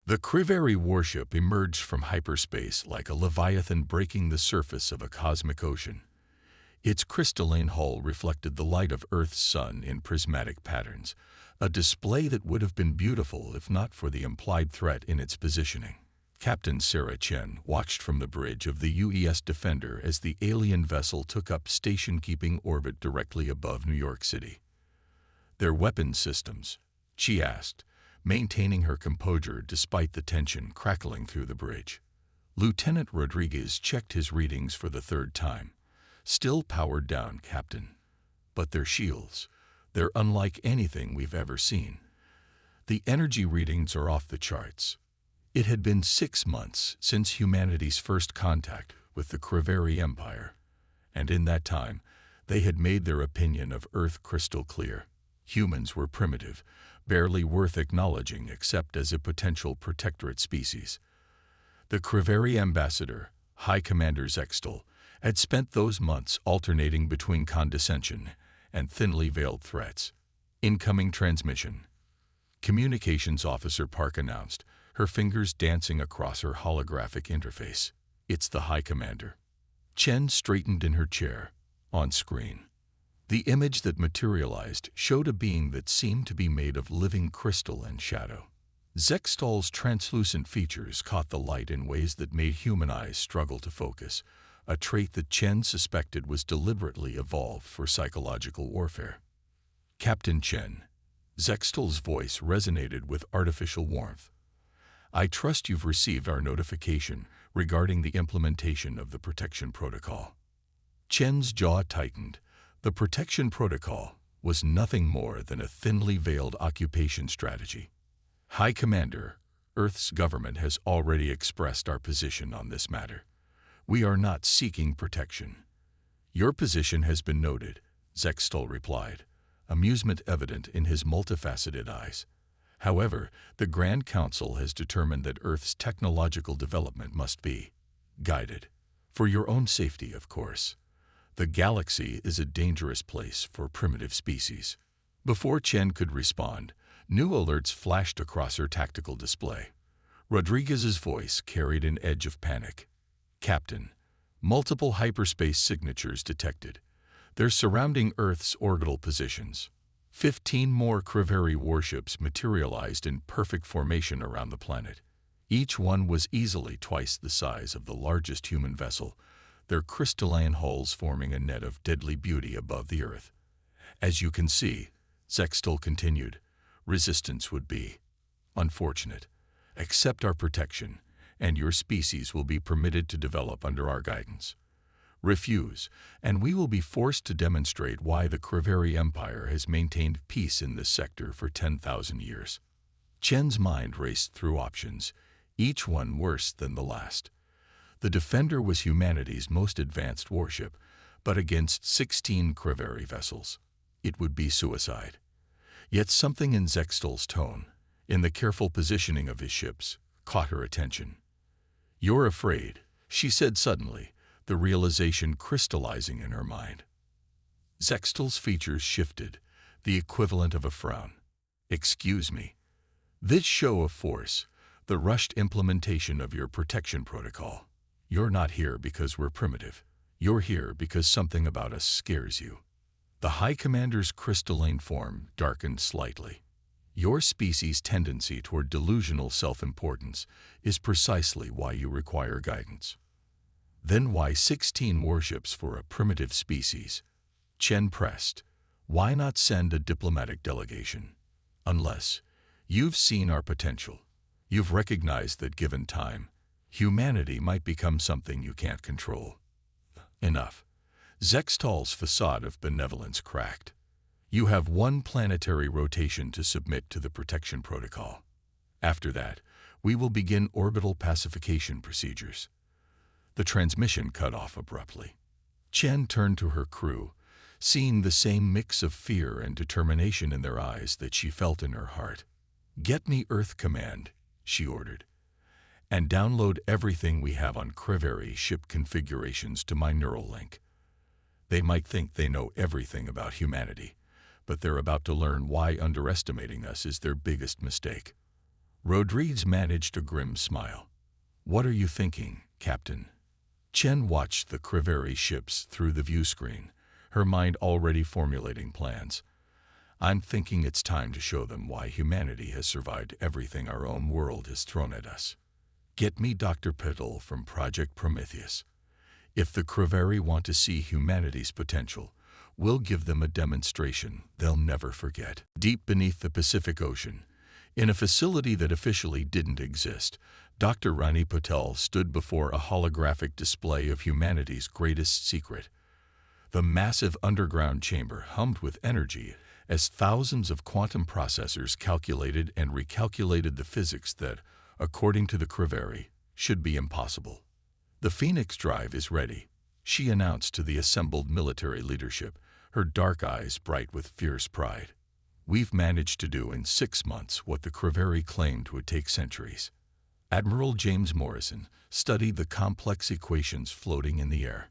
The Kriveri warship emerged from hyperspace like a leviathan breaking the surface of a cosmic ocean. Its crystalline hull reflected the light of Earth's sun in prismatic patterns, a display that would have been beautiful if not for the implied threat in its positioning. Captain Sarah Chen watched from the bridge of the UES Defender as the alien vessel took up station-keeping orbit directly above New York City. "Their weapons systems?" she asked, maintaining her composure despite the tension crackling through the bridge. Lieutenant Rodriguez checked his readings for the third time. "Still powered down, Captain. But their shields, they're unlike anything we've ever seen. The energy readings are off the charts." It had been 6 months since humanity's first contact with the Kriveri Empire, and in that time, they had made their opinion of Earth crystal clear. Humans were primitive, barely worth acknowledging except as a potential protectorate species. The Kriveri ambassador, High Commander Zextal, had spent those months alternating between condescension and thinly veiled threats. "Incoming transmission," Communications Officer Park announced, her fingers dancing across her holographic interface. "It's the High Commander." Chen straightened in her chair. On screen, the image that materialized showed a being that seemed to be made of living crystal and shadow. Zextal's translucent features caught the light in ways that made human eyes struggle to focus, a trait that Chen suspected was deliberately evolved for psychological warfare. "Captain Chen." Zextal's voice resonated with artificial warmth. "I trust you've received our notification regarding the implementation of the protection protocol." Chen's jaw tightened. The protection protocol was nothing more than a thinly veiled occupation strategy. "High Commander, Earth's government has already expressed our position on this matter. We are not seeking protection." "Your position has been noted," Zextal replied, amusement evident in his multifaceted eyes. "However, the Grand Council has determined that Earth's technological development must be guided. For your own safety, of course. The galaxy is a dangerous place for primitive species." Before Chen could respond, new alerts flashed across her tactical display. Rodriguez's voice carried an edge of panic. "Captain, multiple hyperspace signatures detected. They're surrounding Earth's orbital positions." 15 more Kriveri warships materialized in perfect formation around the planet. Each one was easily twice the size of the largest human vessel, their crystalline hulls forming a net of deadly beauty above the Earth. "As you can see," Zextal continued, "resistance would be unfortunate. Accept our protection, and your species will be permitted to develop under our guidance. Refuse, and we will be forced to demonstrate why the Kriveri Empire has maintained peace in this sector for 10,000 years." Chen's mind raced through options, each one worse than the last. The Defender was humanity's most advanced warship, but against 16 Kriveri vessels, it would be suicide. Yet something in Zextal's tone, in the careful positioning of his ships, caught her attention. "You're afraid," she said suddenly, the realization crystallizing in her mind. Zextal's features shifted, the equivalent of a frown. "Excuse me. This show of force, the rushed implementation of your protection protocol. You're not here because we're primitive. You're here because something about us scares you." The High Commander's crystalline form darkened slightly. "Your species' tendency toward delusional self-importance is precisely why you require guidance." "Then why 16 warships for a primitive species?" Chen pressed. "Why not send a diplomatic delegation? Unless you've seen our potential. You've recognized that given time, humanity might become something you can't control." "Enough." Zextal's facade of benevolence cracked. "You have one planetary rotation to submit to the protection protocol. After that, we will begin orbital pacification procedures." The transmission cut off abruptly. Chen turned to her crew, seeing the same mix of fear and determination in their eyes that she felt in her heart. "Get me Earth Command," she ordered, "and download everything we have on Kriveri ship configurations to my neural link. They might think they know everything about humanity, but they're about to learn why underestimating us is their biggest mistake." Rodriguez managed a grim smile. "What are you thinking, Captain?" Chen watched the Criveri ships through the view screen, her mind already formulating plans. "I'm thinking it's time to show them why humanity has survived everything our own world has thrown at us. Get me Dr. Petal from Project Prometheus. If the Criveri want to see humanity's potential, we'll give them a demonstration they'll never forget." Deep beneath the Pacific Ocean, in a facility that officially didn't exist, Dr. Rani Patel stood before a holographic display of humanity's greatest secret. The massive underground chamber hummed with energy as thousands of quantum processors calculated and recalculated the physics that, according to the Criveri, should be impossible. "The Phoenix Drive is ready," she announced to the assembled military leadership, her dark eyes bright with fierce pride. "We've managed to do in 6 months what the Criveri claimed would take centuries." Admiral James Morrison studied the complex equations floating in the air.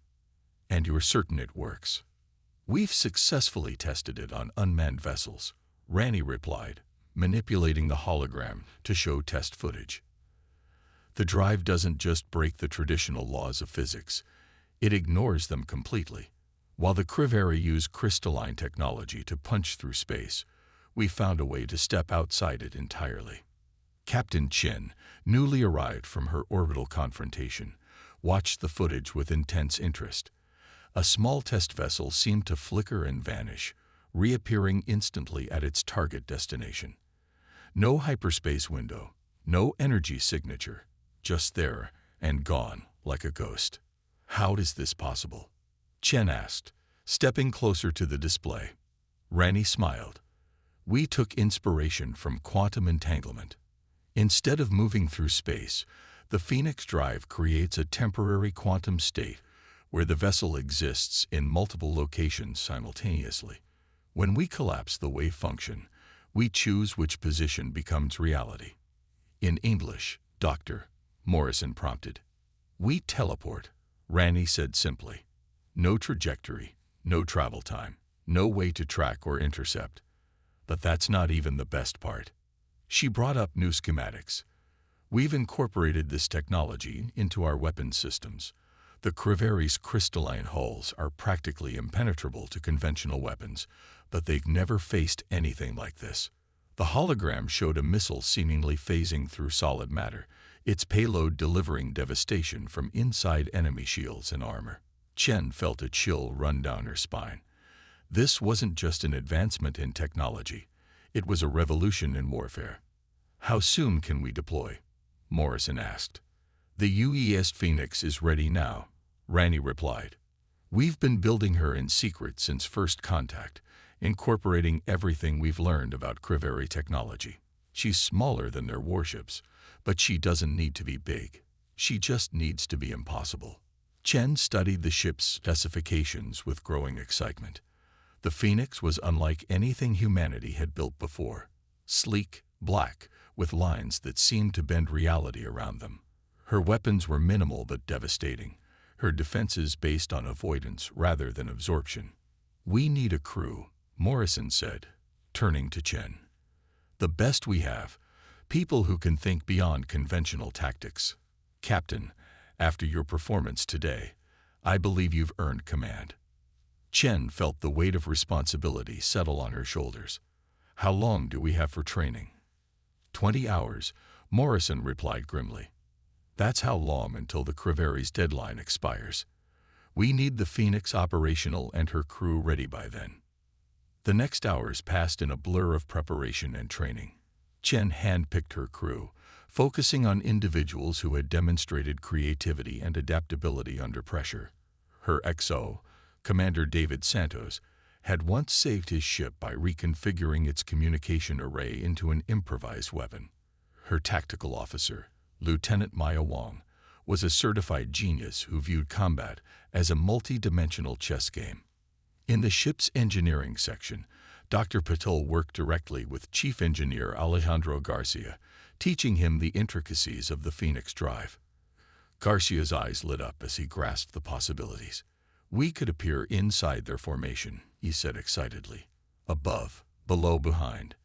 "And you're certain it works?" "We've successfully tested it on unmanned vessels," Rani replied, manipulating the hologram to show test footage. "The drive doesn't just break the traditional laws of physics, it ignores them completely. While the Criveri use crystalline technology to punch through space, we found a way to step outside it entirely." Captain Chen, newly arrived from her orbital confrontation, watched the footage with intense interest. A small test vessel seemed to flicker and vanish, reappearing instantly at its target destination. No hyperspace window, no energy signature, just there and gone like a ghost. "How is this possible?" Chen asked, stepping closer to the display. Rani smiled. "We took inspiration from quantum entanglement. Instead of moving through space, the Phoenix Drive creates a temporary quantum state where the vessel exists in multiple locations simultaneously. When we collapse the wave function, we choose which position becomes reality." "In English, Doctor," Morrison prompted. "We teleport," Rani said simply. "No trajectory, no travel time, no way to track or intercept. But that's not even the best part." She brought up new schematics. "We've incorporated this technology into our weapons systems. The Criveri's crystalline hulls are practically impenetrable to conventional weapons, but they've never faced anything like this." The hologram showed a missile seemingly phasing through solid matter, its payload delivering devastation from inside enemy shields and armor. Chen felt a chill run down her spine. This wasn't just an advancement in technology. It was a revolution in warfare. "How soon can we deploy?" Morrison asked. "The UES Phoenix is ready now," Rani replied. "We've been building her in secret since first contact, incorporating everything we've learned about Criveri technology. She's smaller than their warships, but she doesn't need to be big. She just needs to be impossible." Chen studied the ship's specifications with growing excitement. The Phoenix was unlike anything humanity had built before. Sleek, black, with lines that seemed to bend reality around them. Her weapons were minimal but devastating, her defenses based on avoidance rather than absorption. "We need a crew," Morrison said, turning to Chen. "The best we have, people who can think beyond conventional tactics. Captain, after your performance today, I believe you've earned command." Chen felt the weight of responsibility settle on her shoulders. "How long do we have for training?" 20 hours, Morrison replied grimly. "That's how long until the Criveri's deadline expires. We need the Phoenix operational and her crew ready by then." The next hours passed in a blur of preparation and training. Chen handpicked her crew, focusing on individuals who had demonstrated creativity and adaptability under pressure. Her XO, Commander David Santos, had once saved his ship by reconfiguring its communication array into an improvised weapon. Her tactical officer, Lieutenant Maya Wong, was a certified genius who viewed combat as a multi-dimensional chess game. In the ship's engineering section, Dr. Patel worked directly with Chief Engineer Alejandro Garcia, teaching him the intricacies of the Phoenix Drive. Garcia's eyes lit up as he grasped the possibilities. "We could appear inside their formation," he said excitedly. "Above, below, behind.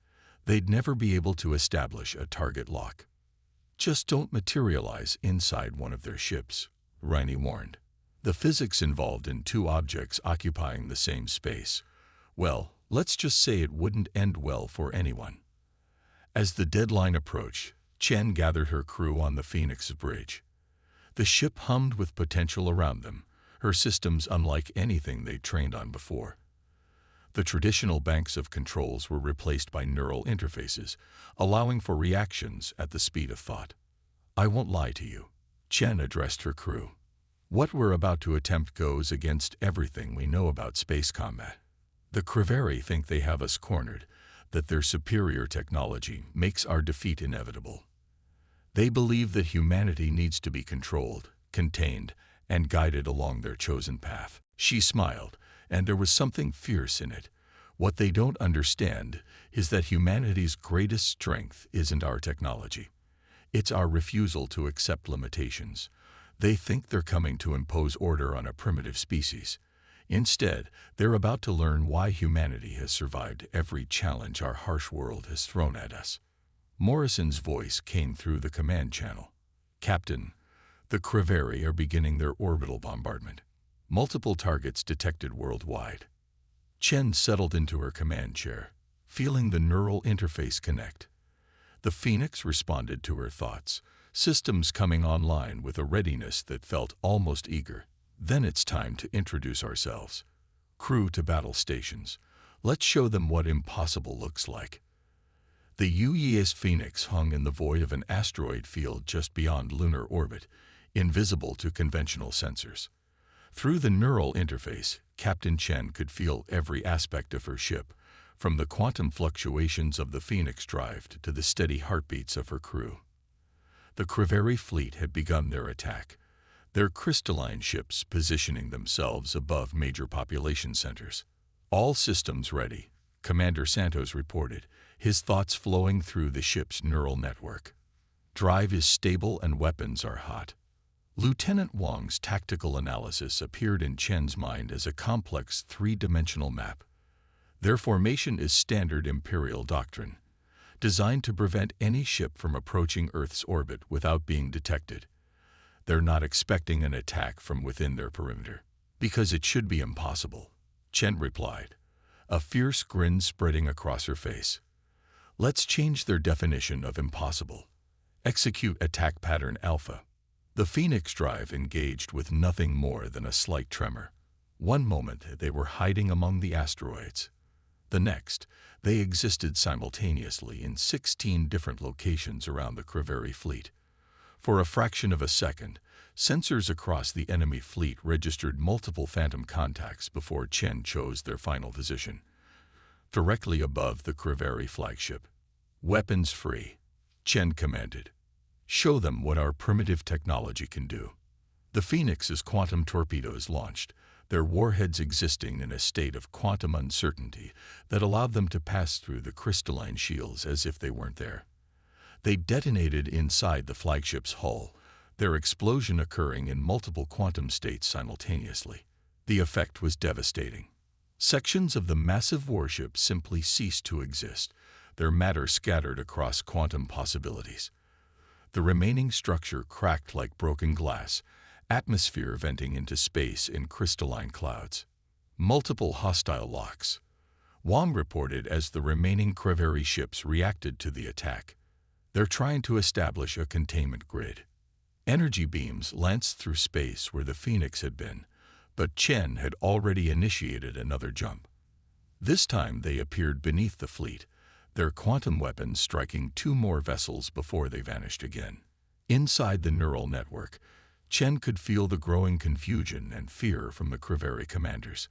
They'd never be able to establish a target lock. Just don't materialize inside one of their ships, Riney warned. The physics involved in two objects occupying the same space, well, let's just say it wouldn't end well for anyone. As the deadline approached, Chen gathered her crew on the Phoenix's bridge. The ship hummed with potential around them, her systems unlike anything they'd trained on before. The traditional banks of controls were replaced by neural interfaces, allowing for reactions at the speed of thought. I won't lie to you, Chen addressed her crew. What we're about to attempt goes against everything we know about space combat. The Creveri think they have us cornered, that their superior technology makes our defeat inevitable. They believe that humanity needs to be controlled, contained, and guided along their chosen path. She smiled, and there was something fierce in it. What they don't understand is that humanity's greatest strength isn't our technology. It's our refusal to accept limitations. They think they're coming to impose order on a primitive species. Instead, they're about to learn why humanity has survived every challenge our harsh world has thrown at us. Morrison's voice came through the command channel. Captain, the Creveri are beginning their orbital bombardment. Multiple targets detected worldwide. Chen settled into her command chair, feeling the neural interface connect. The Phoenix responded to her thoughts, systems coming online with a readiness that felt almost eager. Then it's time to introduce ourselves. Crew to battle stations. Let's show them what impossible looks like. The USS Phoenix hung in the void of an asteroid field just beyond lunar orbit, invisible to conventional sensors. Through the neural interface, Captain Chen could feel every aspect of her ship, from the quantum fluctuations of the Phoenix drive to the steady heartbeats of her crew. The Creveri fleet had begun their attack, their crystalline ships positioning themselves above major population centers. All systems ready, Commander Santos reported, his thoughts flowing through the ship's neural network. Drive is stable and weapons are hot. Lieutenant Wang's tactical analysis appeared in Chen's mind as a complex three-dimensional map. Their formation is standard Imperial doctrine, designed to prevent any ship from approaching Earth's orbit without being detected. They're not expecting an attack from within their perimeter, because it should be impossible, Chen replied, a fierce grin spreading across her face. Let's change their definition of impossible. Execute attack pattern Alpha. The Phoenix drive engaged with nothing more than a slight tremor. One moment they were hiding among the asteroids. The next, they existed simultaneously in 16 different locations around the Creveri fleet. For a fraction of a second, sensors across the enemy fleet registered multiple phantom contacts before Chen chose their final position. Directly above the Creveri flagship. Weapons free, Chen commanded. Show them what our primitive technology can do. The Phoenix's quantum torpedoes launched, their warheads existing in a state of quantum uncertainty that allowed them to pass through the crystalline shields as if they weren't there. They detonated inside the flagship's hull, their explosion occurring in multiple quantum states simultaneously. The effect was devastating. Sections of the massive warship simply ceased to exist, their matter scattered across quantum possibilities. The remaining structure cracked like broken glass, atmosphere venting into space in crystalline clouds. Multiple hostile locks. Wang reported as the remaining Creveri ships reacted to the attack. They're trying to establish a containment grid. Energy beams lanced through space where the Phoenix had been, but Chen had already initiated another jump. This time they appeared beneath the fleet, their quantum weapons striking 2 more vessels before they vanished again. Inside the neural network, Chen could feel the growing confusion and fear from the Creveri commanders.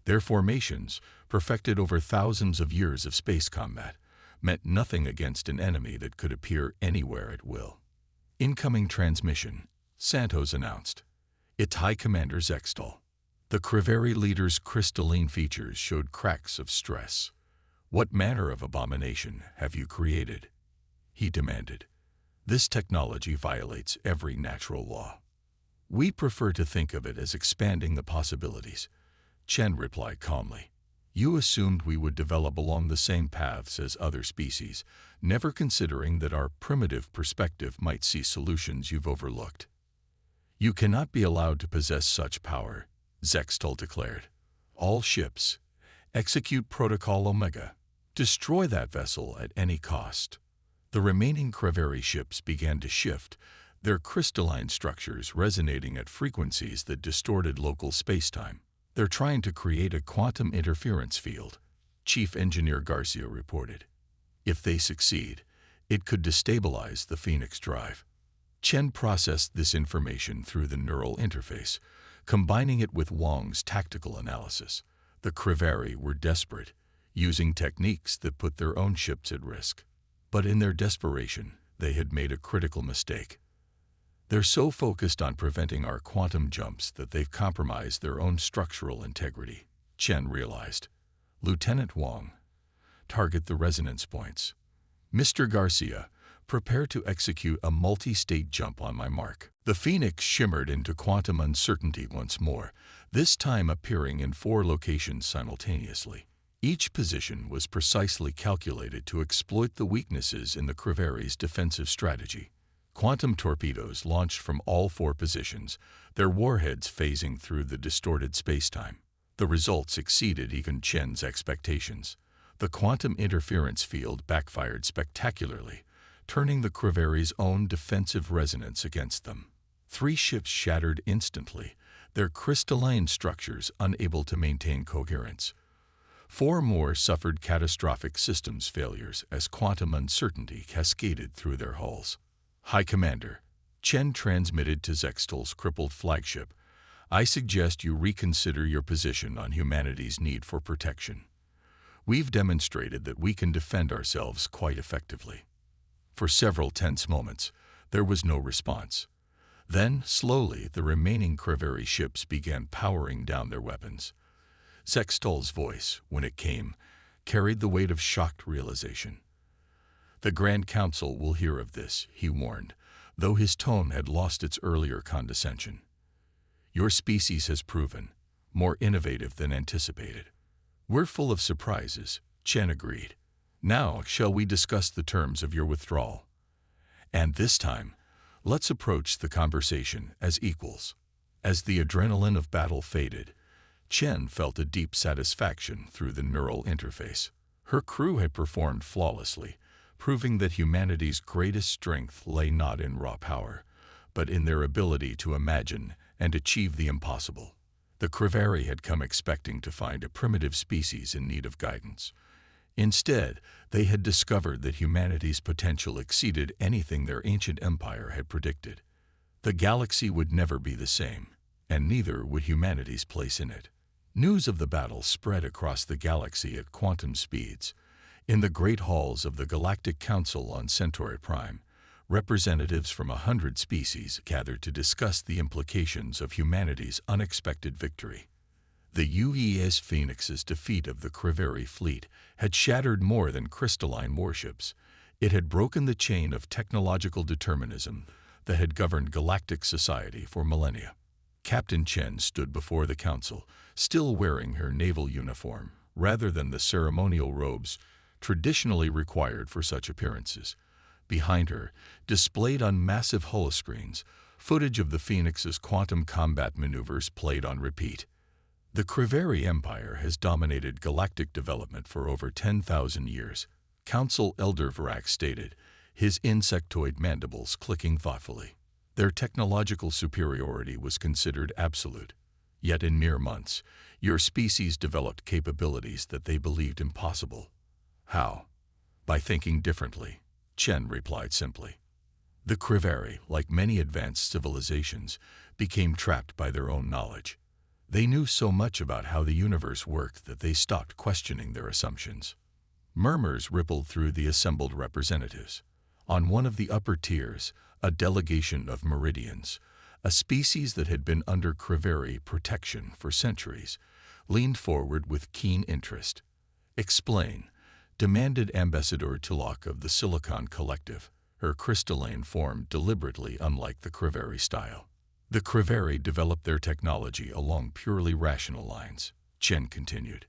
Their formations, perfected over thousands of years of space combat, meant nothing against an enemy that could appear anywhere at will. Incoming transmission, Santos announced. It's High Commander Zextal. The Creveri leader's crystalline features showed cracks of stress. What manner of abomination have you created? He demanded. This technology violates every natural law. We prefer to think of it as expanding the possibilities, Chen replied calmly. You assumed we would develop along the same paths as other species, never considering that our primitive perspective might see solutions you've overlooked. You cannot be allowed to possess such power, Zextal declared. All ships, execute Protocol Omega. Destroy that vessel at any cost. The remaining Creveri ships began to shift, their crystalline structures resonating at frequencies that distorted local spacetime. They're trying to create a quantum interference field, Chief Engineer Garcia reported. If they succeed, it could destabilize the Phoenix drive. Chen processed this information through the neural interface, combining it with Wang's tactical analysis. The Creveri were desperate, using techniques that put their own ships at risk. But in their desperation, they had made a critical mistake. They're so focused on preventing our quantum jumps that they've compromised their own structural integrity, Chen realized. Lieutenant Wang, target the resonance points. Mr. Garcia, prepare to execute a multi-state jump on my mark. The Phoenix shimmered into quantum uncertainty once more, this time appearing in 4 locations simultaneously. Each position was precisely calculated to exploit the weaknesses in the Creveri's defensive strategy. Quantum torpedoes launched from all 4 positions, their warheads phasing through the distorted spacetime. The results exceeded even Chen's expectations. The quantum interference field backfired spectacularly, turning the Creveri's own defensive resonance against them. 3 ships shattered instantly, their crystalline structures unable to maintain coherence. 4 more suffered catastrophic systems failures as quantum uncertainty cascaded through their hulls. High Commander, Chen transmitted to Zextal's crippled flagship, I suggest you reconsider your position on humanity's need for protection. We've demonstrated that we can defend ourselves quite effectively. For several tense moments, there was no response. Then, slowly, the remaining Creveri ships began powering down their weapons. Zextal's voice, when it came, carried the weight of shocked realization. The Grand Council will hear of this, he warned, though his tone had lost its earlier condescension. Your species has proven more innovative than anticipated. We're full of surprises, Chen agreed. Now, shall we discuss the terms of your withdrawal? And this time, let's approach the conversation as equals. As the adrenaline of battle faded, Chen felt a deep satisfaction through the neural interface. Her crew had performed flawlessly, proving that humanity's greatest strength lay not in raw power, but in their ability to imagine and achieve the impossible. The Creveri had come expecting to find a primitive species in need of guidance. Instead, they had discovered that humanity's potential exceeded anything their ancient empire had predicted. The galaxy would never be the same, and neither would humanity's place in it. News of the battle spread across the galaxy at quantum speeds. In the great halls of the Galactic Council on Centauri Prime, representatives from 100 species gathered to discuss the implications of humanity's unexpected victory. The USS Phoenix's defeat of the Creveri fleet had shattered more than crystalline warships. It had broken the chain of technological determinism that had governed galactic society for millennia. Captain Chen stood before the council, still wearing her naval uniform, rather than the ceremonial robes traditionally required for such appearances. Behind her, displayed on massive holoscreens, footage of the Phoenix's quantum combat maneuvers played on repeat. The Creveri Empire has dominated galactic development for over 10,000 years, Council Elder Vrak stated, his insectoid mandibles clicking thoughtfully. Their technological superiority was considered absolute. Yet in mere months, your species developed capabilities that they believed impossible. How? By thinking differently, Chen replied simply. The Creveri, like many advanced civilizations, became trapped by their own knowledge. They knew so much about how the universe worked that they stopped questioning their assumptions. Murmurs rippled through the assembled representatives. On one of the upper tiers, a delegation of Meridians, a species that had been under Creveri protection for centuries, leaned forward with keen interest. Explain, demanded Ambassador Tulak of the Silicon Collective, her crystalline form deliberately unlike the Creveri style. The Creveri developed their technology along purely rational lines, Chen continued.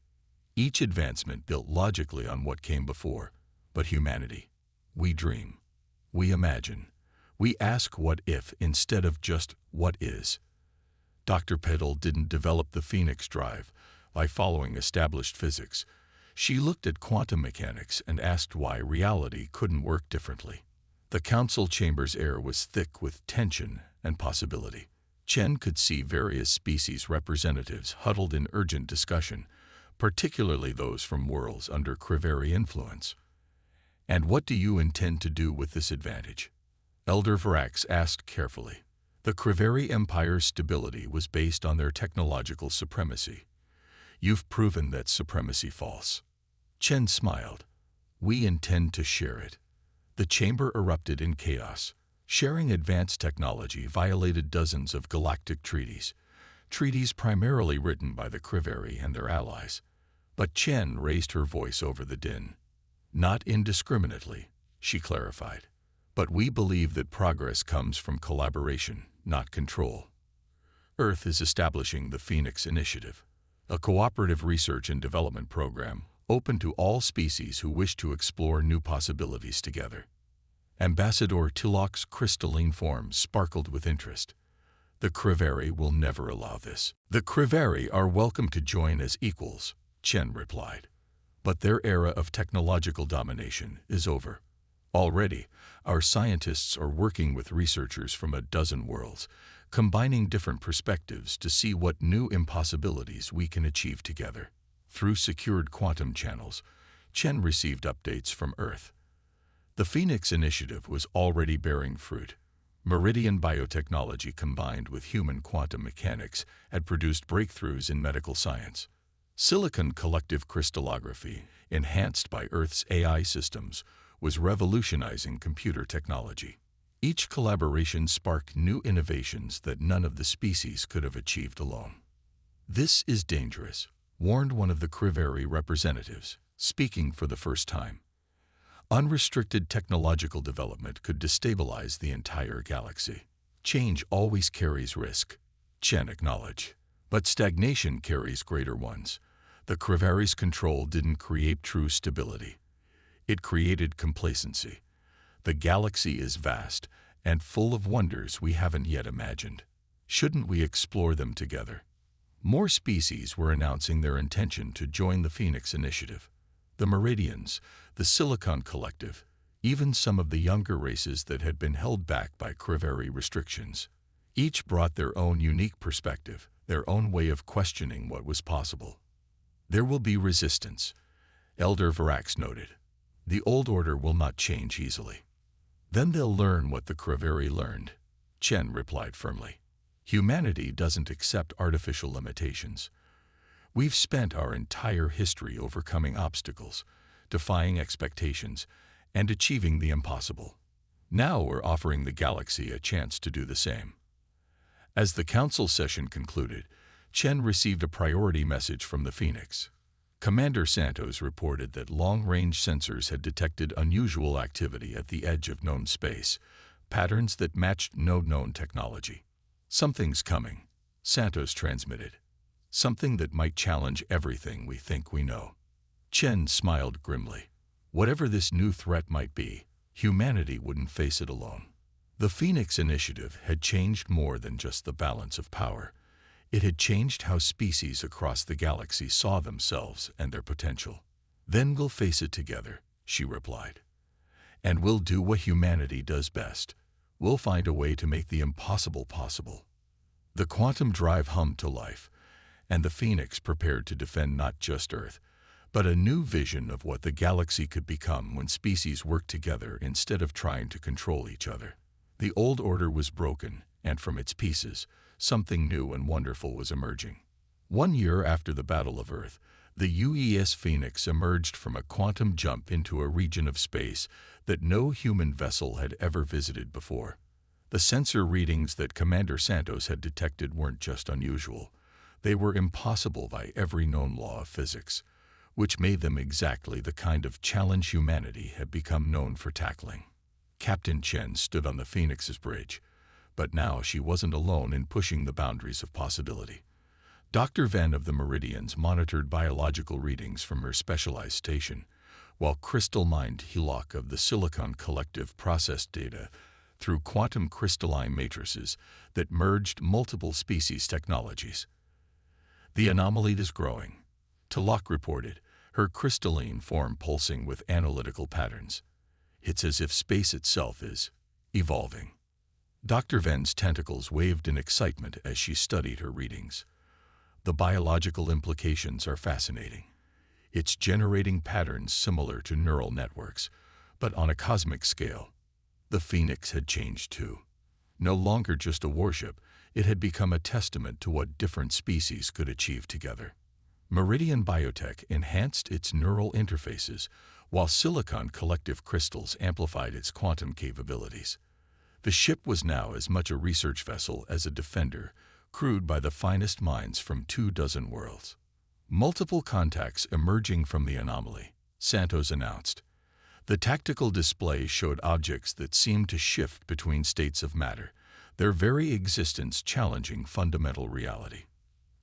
Each advancement built logically on what came before. But humanity, we dream, we imagine, we ask what if instead of just what is. Dr. Peddle didn't develop the Phoenix drive by following established physics. She looked at quantum mechanics and asked why reality couldn't work differently. The council chamber's air was thick with tension and possibility. Chen could see various species representatives huddled in urgent discussion, particularly those from worlds under Criveri influence. "And what do you intend to do with this advantage?" Elder Varax asked carefully. The Criveri Empire's stability was based on their technological supremacy. "You've proven that supremacy false." Chen smiled. "We intend to share it." The chamber erupted in chaos. Sharing advanced technology violated dozens of galactic treaties primarily written by the Criveri and their allies. But Chen raised her voice over the din. "Not indiscriminately," she clarified. "But we believe that progress comes from collaboration, not control." Earth is establishing the Phoenix Initiative, a cooperative research and development program open to all species who wish to explore new possibilities together. Ambassador Tilok's crystalline form sparkled with interest. "The Criveri will never allow this." "The Criveri are welcome to join as equals," Chen replied. "But their era of technological domination is over. Already, our scientists are working with researchers from a dozen worlds, combining different perspectives to see what new impossibilities we can achieve together." Through secured quantum channels, Chen received updates from Earth. The Phoenix Initiative was already bearing fruit. Meridian biotechnology combined with human quantum mechanics had produced breakthroughs in medical science. Silicon collective crystallography, enhanced by Earth's AI systems, was revolutionizing computer technology. Each collaboration sparked new innovations that none of the species could have achieved alone. "This is dangerous," warned one of the Criveri representatives, speaking for the first time. "Unrestricted technological development could destabilize the entire galaxy." "Change always carries risk," Chen acknowledged. "But stagnation carries greater ones." The Criveri's control didn't create true stability. It created complacency. The galaxy is vast and full of wonders we haven't yet imagined. Shouldn't we explore them together? More species were announcing their intention to join the Phoenix Initiative. The Meridians, the Silicon Collective, even some of the younger races that had been held back by Criveri restrictions. Each brought their own unique perspective, their own way of questioning what was possible. "There will be resistance," Elder Varax noted. "The old order will not change easily." "Then they'll learn what the Criveri learned," Chen replied firmly. "Humanity doesn't accept artificial limitations. We've spent our entire history overcoming obstacles, defying expectations, and achieving the impossible. Now we're offering the galaxy a chance to do the same." As the council session concluded, Chen received a priority message from the Phoenix. Commander Santos reported that long-range sensors had detected unusual activity at the edge of known space, patterns that matched no known technology. "Something's coming," Santos transmitted. "Something that might challenge everything we think we know." Chen smiled grimly. Whatever this new threat might be, humanity wouldn't face it alone. The Phoenix Initiative had changed more than just the balance of power. It had changed how species across the galaxy saw themselves and their potential. "Then we'll face it together," she replied. "And we'll do what humanity does best. We'll find a way to make the impossible possible." The quantum drive hummed to life, and the Phoenix prepared to defend not just Earth, but a new vision of what the galaxy could become when species worked together instead of trying to control each other. The old order was broken, and from its pieces, something new and wonderful was emerging. 1 year after the Battle of Earth, the UES Phoenix emerged from a quantum jump into a region of space that no human vessel had ever visited before. The sensor readings that Commander Santos had detected weren't just unusual. They were impossible by every known law of physics, which made them exactly the kind of challenge humanity had become known for tackling. Captain Chen stood on the Phoenix's bridge, but now she wasn't alone in pushing the boundaries of possibility. Dr. Venn of the Meridians monitored biological readings from her specialized station, while Crystal Mind Hillock of the Silicon Collective processed data through quantum crystalline matrices that merged multiple species technologies. The anomaly is growing, Hillock reported, her crystalline form pulsing with analytical patterns. It's as if space itself is evolving. Dr. Venn's tentacles waved in excitement as she studied her readings. The biological implications are fascinating. It's generating patterns similar to neural networks, but on a cosmic scale. The Phoenix had changed too. No longer just a warship, it had become a testament to what different species could achieve together. Meridian Biotech enhanced its neural interfaces, while Silicon Collective crystals amplified its quantum capabilities. The ship was now as much a research vessel as a defender, crewed by the finest minds from 24 worlds. Multiple contacts emerging from the anomaly, Santos announced. The tactical display showed objects that seemed to shift between states of matter, their very existence challenging fundamental reality.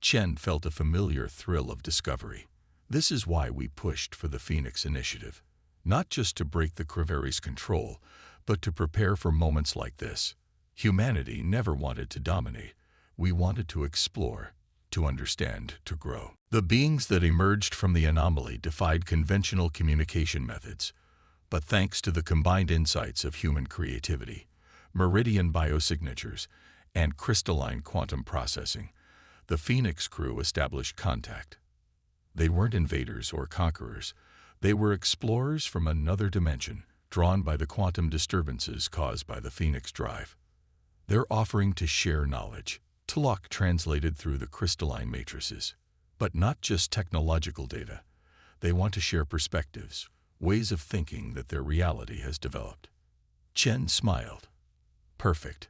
Chen felt a familiar thrill of discovery. This is why we pushed for the Phoenix Initiative. Not just to break the Creveri's control, but to prepare for moments like this. Humanity never wanted to dominate. We wanted to explore, to understand, to grow. The beings that emerged from the anomaly defied conventional communication methods. But thanks to the combined insights of human creativity, meridian biosignatures, and crystalline quantum processing, the Phoenix crew established contact. They weren't invaders or conquerors. They were explorers from another dimension, drawn by the quantum disturbances caused by the Phoenix drive. They're offering to share knowledge, Hillock translated through the crystalline matrices. But not just technological data. They want to share perspectives, ways of thinking that their reality has developed. Chen smiled. Perfect.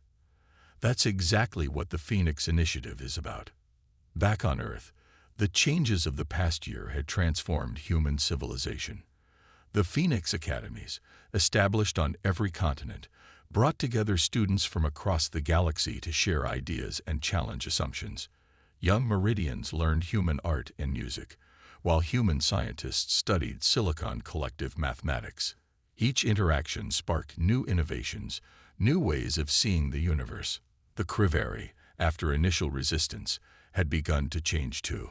That's exactly what the Phoenix Initiative is about. Back on Earth, the changes of the past year had transformed human civilization. The Phoenix Academies, established on every continent, brought together students from across the galaxy to share ideas and challenge assumptions. Young Meridians learned human art and music, while human scientists studied Silicon Collective mathematics. Each interaction sparked new innovations, new ways of seeing the universe. The Creveri, after initial resistance, had begun to change too.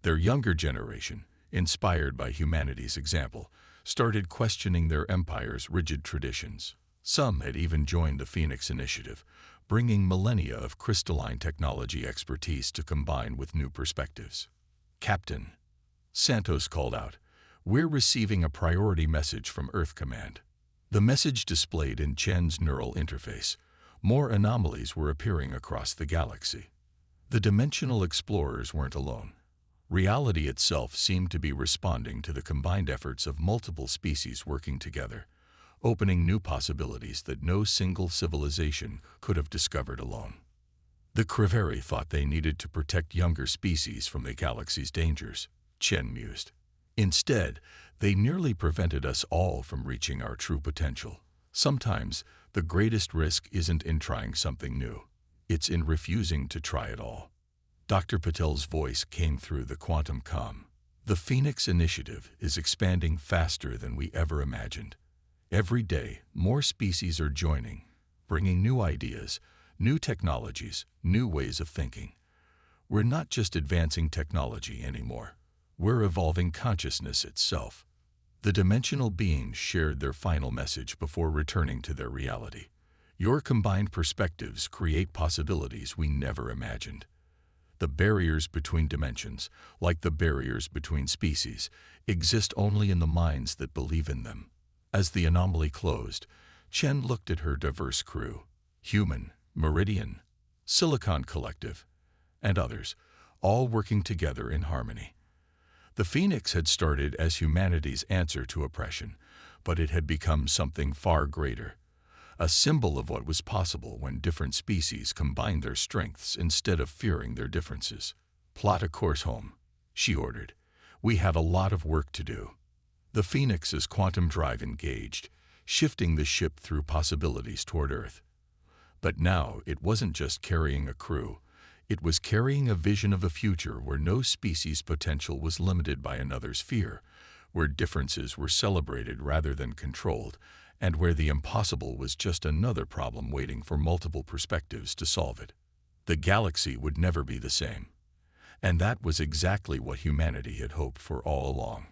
Their younger generation, inspired by humanity's example, started questioning their empire's rigid traditions. Some had even joined the Phoenix Initiative, bringing millennia of crystalline technology expertise to combine with new perspectives. Captain, Santos called out, we're receiving a priority message from Earth Command. The message displayed in Chen's neural interface. More anomalies were appearing across the galaxy. The dimensional explorers weren't alone. Reality itself seemed to be responding to the combined efforts of multiple species working together, opening new possibilities that no single civilization could have discovered alone. The Creveri thought they needed to protect younger species from the galaxy's dangers, Chen mused. Instead, they nearly prevented us all from reaching our true potential. Sometimes, the greatest risk isn't in trying something new. It's in refusing to try it all. Dr. Patel's voice came through the quantum comm. The Phoenix Initiative is expanding faster than we ever imagined. Every day, more species are joining, bringing new ideas, new technologies, new ways of thinking. We're not just advancing technology anymore. We're evolving consciousness itself. The dimensional beings shared their final message before returning to their reality. Your combined perspectives create possibilities we never imagined. The barriers between dimensions, like the barriers between species, exist only in the minds that believe in them. As the anomaly closed, Chen looked at her diverse crew, human, Meridian, Silicon Collective, and others, all working together in harmony. The Phoenix had started as humanity's answer to oppression, but it had become something far greater, a symbol of what was possible when different species combined their strengths instead of fearing their differences. Plot a course home, she ordered. We have a lot of work to do. The Phoenix's quantum drive engaged, shifting the ship through possibilities toward Earth. But now it wasn't just carrying a crew, It was carrying a vision of a future where no species' potential was limited by another's fear, where differences were celebrated rather than controlled, and where the impossible was just another problem waiting for multiple perspectives to solve it. The galaxy would never be the same. And that was exactly what humanity had hoped for all along.